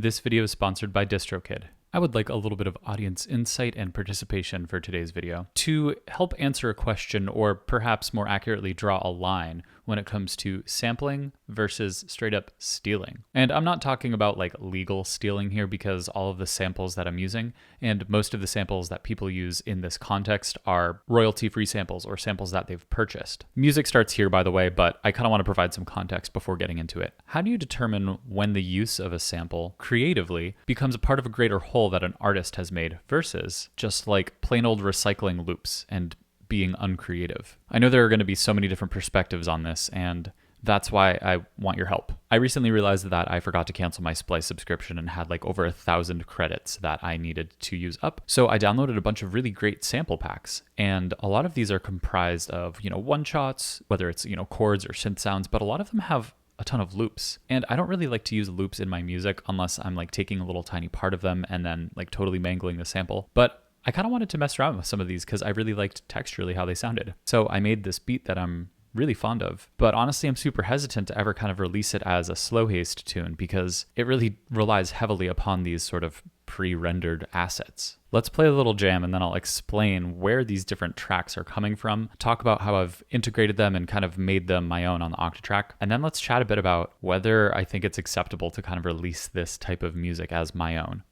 This video is sponsored by DistroKid. I would like a little bit of audience insight and participation for today's video to help answer a question, or perhaps more accurately draw a line when it comes to sampling versus straight up stealing. And I'm not talking about like legal stealing here, because all of the samples that I'm using and most of the samples that people use in this context are royalty-free samples or samples that they've purchased. Music starts here, by the way, but I kind of want to provide some context before getting into it. How do you determine when the use of a sample creatively becomes a part of a greater whole that an artist has made versus just like plain old recycling loops and being uncreative? I know there are going to be so many different perspectives on this, and that's why I want your help. I recently realized that I forgot to cancel my Splice subscription and had like over 1,000 credits that I needed to use up. So I downloaded a bunch of really great sample packs, and a lot of these are comprised of, one-shots, whether it's, chords or synth sounds, but a lot of them have a ton of loops. And I don't really like to use loops in my music unless I'm like taking a little tiny part of them and then like totally mangling the sample. But I kind of wanted to mess around with some of these because I really liked texturally how they sounded. So I made this beat that I'm really fond of, but honestly I'm super hesitant to ever kind of release it as a slow haste tune because it really relies heavily upon these sort of pre-rendered assets. Let's play a little jam and then I'll explain where these different tracks are coming from, talk about how I've integrated them and kind of made them my own on the Octatrack, and then let's chat a bit about whether I think it's acceptable to kind of release this type of music as my own.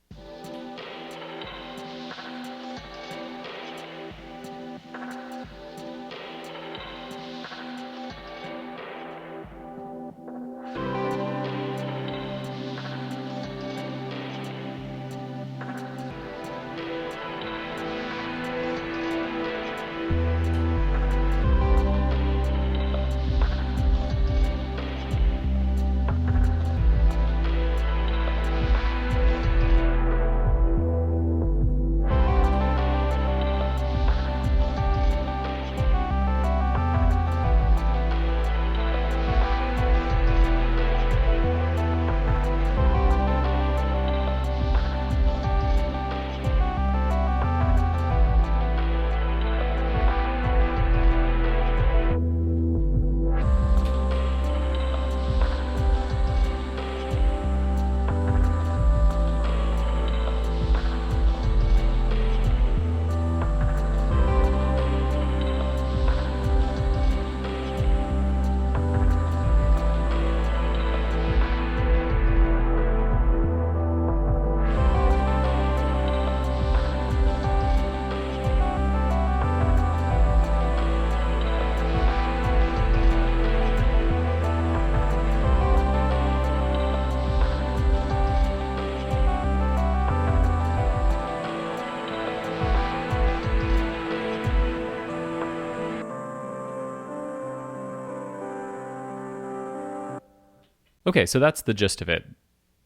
Okay, so that's the gist of it.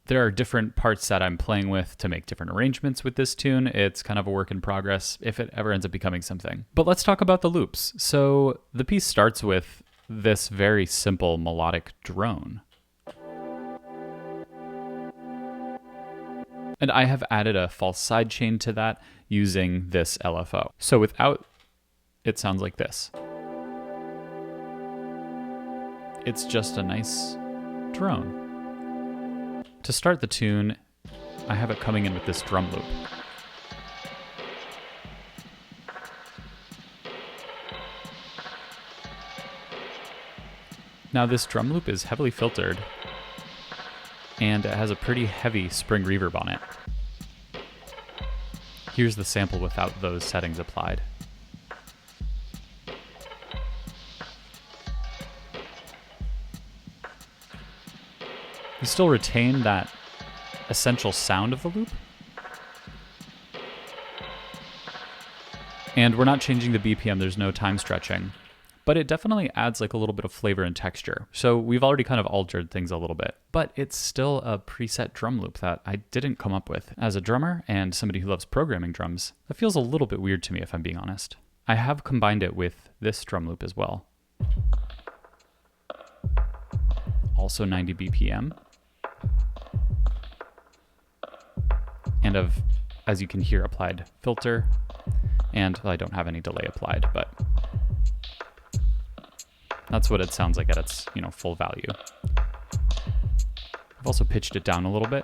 There are different parts that I'm playing with to make different arrangements with this tune. It's kind of a work in progress if it ever ends up becoming something. But let's talk about the loops. So the piece starts with this very simple melodic drone. And I have added a false sidechain to that using this LFO. So without, it sounds like this. It's just a nice drone. To start the tune, I have it coming in with this drum loop. Now this drum loop is heavily filtered and it has a pretty heavy spring reverb on it. Here's the sample without those settings applied. You still retain that essential sound of the loop. And we're not changing the BPM, there's no time stretching. But it definitely adds like a little bit of flavor and texture. So we've already kind of altered things a little bit. But it's still a preset drum loop that I didn't come up with. As a drummer and somebody who loves programming drums, that feels a little bit weird to me if I'm being honest. I have combined it with this drum loop as well. Also 90 BPM. And as you can hear, applied filter, and I don't have any delay applied, but that's what it sounds like at its, full value. I've also pitched it down a little bit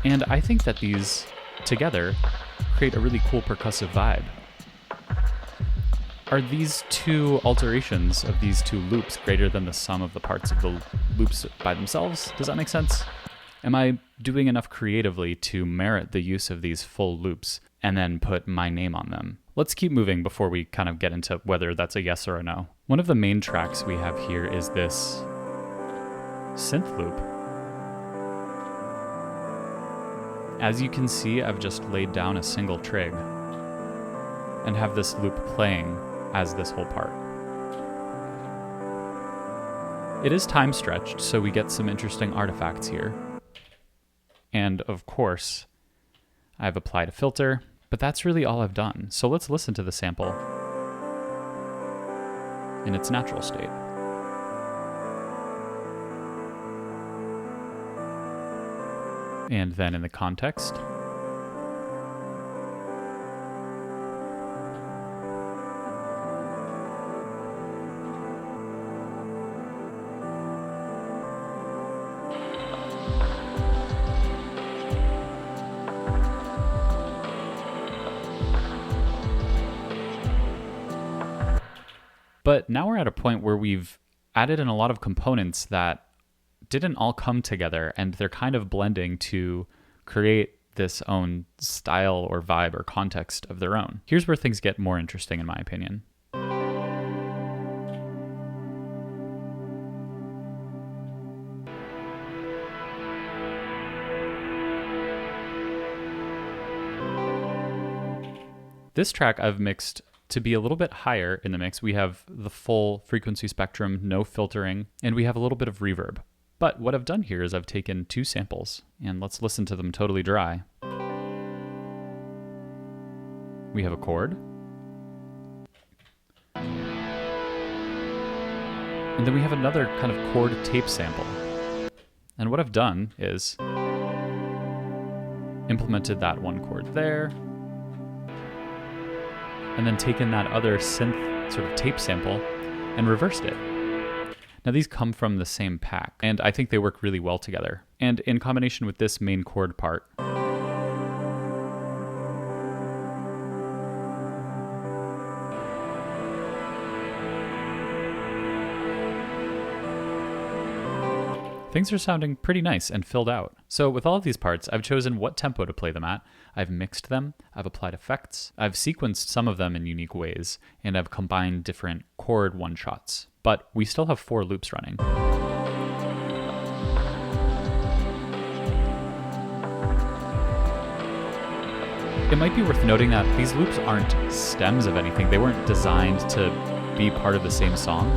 And I think that these together create a really cool percussive vibe. Are these two alterations of these two loops greater than the sum of the parts of the loops by themselves? Does that make sense? Am I doing enough creatively to merit the use of these full loops and then put my name on them? Let's keep moving before we kind of get into whether that's a yes or a no. One of the main tracks we have here is this synth loop. As you can see, I've just laid down a single trig and have this loop playing as this whole part. It is time stretched, so we get some interesting artifacts here. And of course, I've applied a filter, but that's really all I've done. So let's listen to the sample in its natural state. And then in the context. But now we're at a point where we've added in a lot of components that didn't all come together, and they're kind of blending to create this own style or vibe or context of their own. Here's where things get more interesting, in my opinion. This track I've mixed to be a little bit higher in the mix. We have the full frequency spectrum, no filtering, and we have a little bit of reverb. But what I've done here is I've taken two samples, and let's listen to them totally dry. We have a chord. And then we have another kind of chord tape sample. And what I've done is implemented that one chord there, and then taken that other synth sort of tape sample and reversed it. Now these come from the same pack, and I think they work really well together. And in combination with this main chord part, things are sounding pretty nice and filled out. So with all of these parts, I've chosen what tempo to play them at. I've mixed them, I've applied effects, I've sequenced some of them in unique ways, and I've combined different chord one-shots. But we still have 4 loops running. It might be worth noting that these loops aren't stems of anything. They weren't designed to be part of the same song.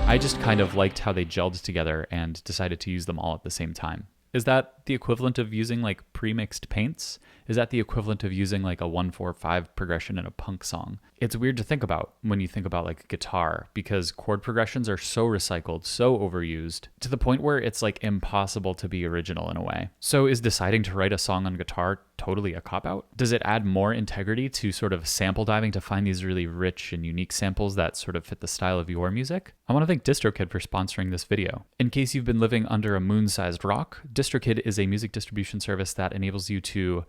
I just kind of liked how they gelled together and decided to use them all at the same time. Is that the equivalent of using like pre-mixed paints? Is that the equivalent of using like a 1-4-5 progression in a punk song? It's weird to think about when you think about like guitar, because chord progressions are so recycled, so overused, to the point where it's like impossible to be original in a way. So is deciding to write a song on guitar totally a cop-out? Does it add more integrity to sort of sample diving to find these really rich and unique samples that sort of fit the style of your music? I want to thank DistroKid for sponsoring this video. In case you've been living under a moon-sized rock, DistroKid is a music distribution service that enables you to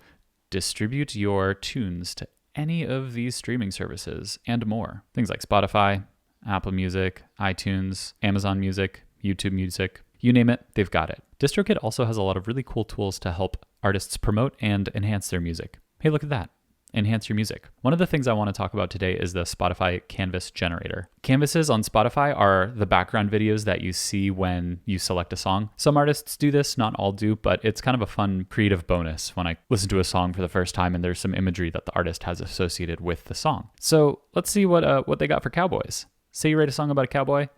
distribute your tunes to any of these streaming services and more. Things like Spotify, Apple Music, iTunes, Amazon Music, YouTube Music, you name it, they've got it. DistroKid also has a lot of really cool tools to help artists promote and enhance their music. Hey, look at that. Enhance your music. One of the things I want to talk about today is the Spotify Canvas generator. Canvases on Spotify are the background videos that you see when you select a song. Some artists do this, not all do, but it's kind of a fun creative bonus when I listen to a song for the first time and there's some imagery that the artist has associated with the song. So let's see what they got for cowboys. Say you write a song about a cowboy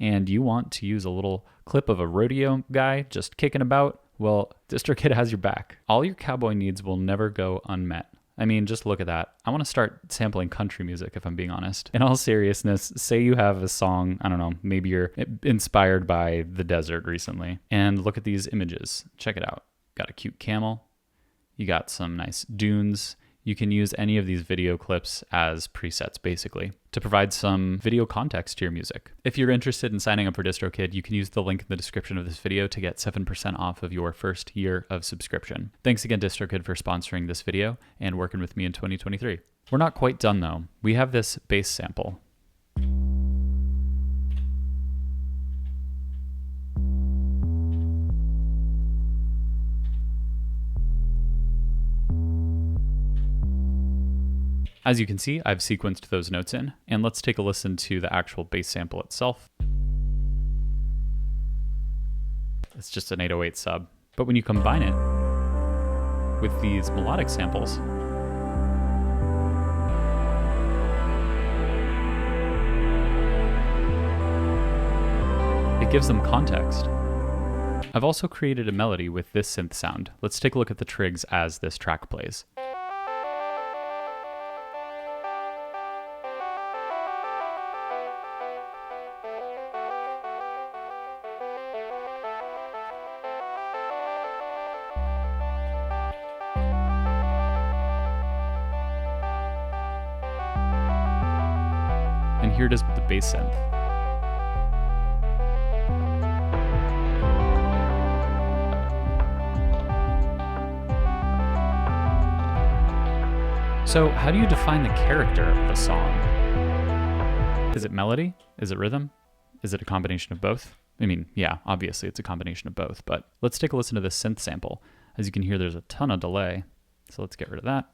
and you want to use a little clip of a rodeo guy just kicking about. Well, DistroKid has your back. All your cowboy needs will never go unmet. I mean, just look at that. I want to start sampling country music, if I'm being honest. In all seriousness, say you have a song, I don't know, maybe you're inspired by the desert recently, and look at these images. Check it out. Got a cute camel. You got some nice dunes. You can use any of these video clips as presets, basically, to provide some video context to your music. If you're interested in signing up for DistroKid, you can use the link in the description of this video to get 7% off of your first year of subscription. Thanks again, DistroKid, for sponsoring this video and working with me in 2023. We're not quite done, though. We have this bass sample. As you can see, I've sequenced those notes in, and let's take a listen to the actual bass sample itself. It's just an 808 sub. But when you combine it with these melodic samples, it gives them context. I've also created a melody with this synth sound. Let's take a look at the trigs as this track plays. And here it is with the bass synth. So how do you define the character of the song? Is it melody? Is it rhythm? Is it a combination of both? I mean, yeah, obviously it's a combination of both, but let's take a listen to this synth sample. As you can hear, there's a ton of delay. So let's get rid of that.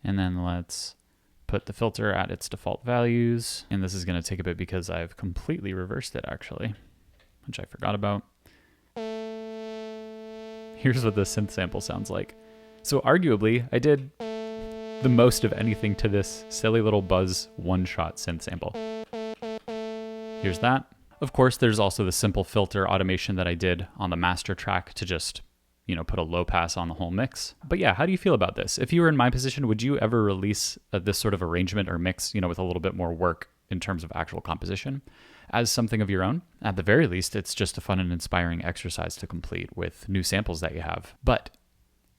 And then let's put the filter at its default values. And this is going to take a bit because I've completely reversed it, actually, which I forgot about. Here's what the synth sample sounds like. So arguably, I did the most of anything to this silly little buzz one-shot synth sample. Here's that. Of course, there's also the simple filter automation that I did on the master track to just, put a low pass on the whole mix. But yeah, how do you feel about this? If you were in my position, would you ever release this sort of arrangement or mix, with a little bit more work in terms of actual composition as something of your own? At the very least, it's just a fun and inspiring exercise to complete with new samples that you have. But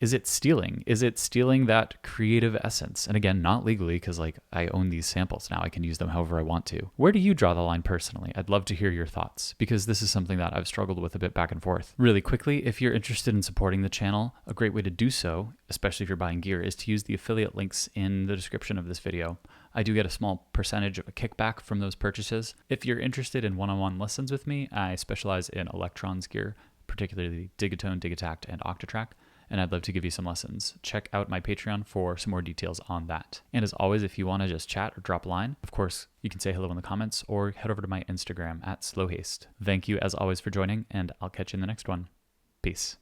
is it stealing? Is it stealing that creative essence? And again, not legally, because I own these samples now. I can use them however I want to. Where do you draw the line personally? I'd love to hear your thoughts, because this is something that I've struggled with a bit back and forth. Really quickly, if you're interested in supporting the channel, a great way to do so, especially if you're buying gear, is to use the affiliate links in the description of this video. I do get a small percentage of a kickback from those purchases. If you're interested in one-on-one lessons with me, I specialize in electrons gear, particularly Digatone, Digitact, and Octatrack, and I'd love to give you some lessons. Check out my Patreon for some more details on that. And as always, if you want to just chat or drop a line, of course, you can say hello in the comments or head over to my Instagram @slowhaste. Thank you as always for joining, and I'll catch you in the next one. Peace.